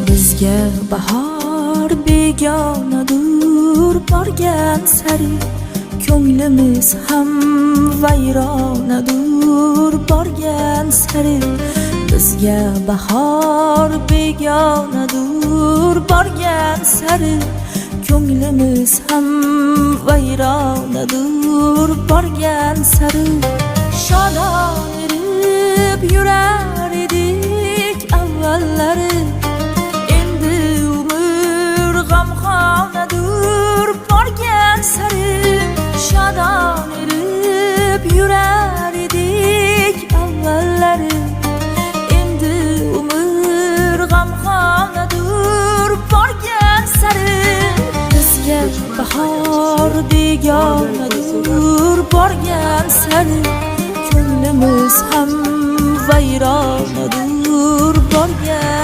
Bizga bahor begonadur, borgan sari ko'nglimiz ham vayronadur, borgan sari. Bizga bahor begonadur, borgan sari ko'nglimiz ham vayronadur, borgan sari. Shodon erib yurar edik avvallari, endi umr g'amxonadur, borgan sari. Shodon erib yurar edik avvallari, endi umr g'amxonadur, borgan sari. Bizga bahor begonadur, borgan sari ko'nglimiz ham vayronadur, borgan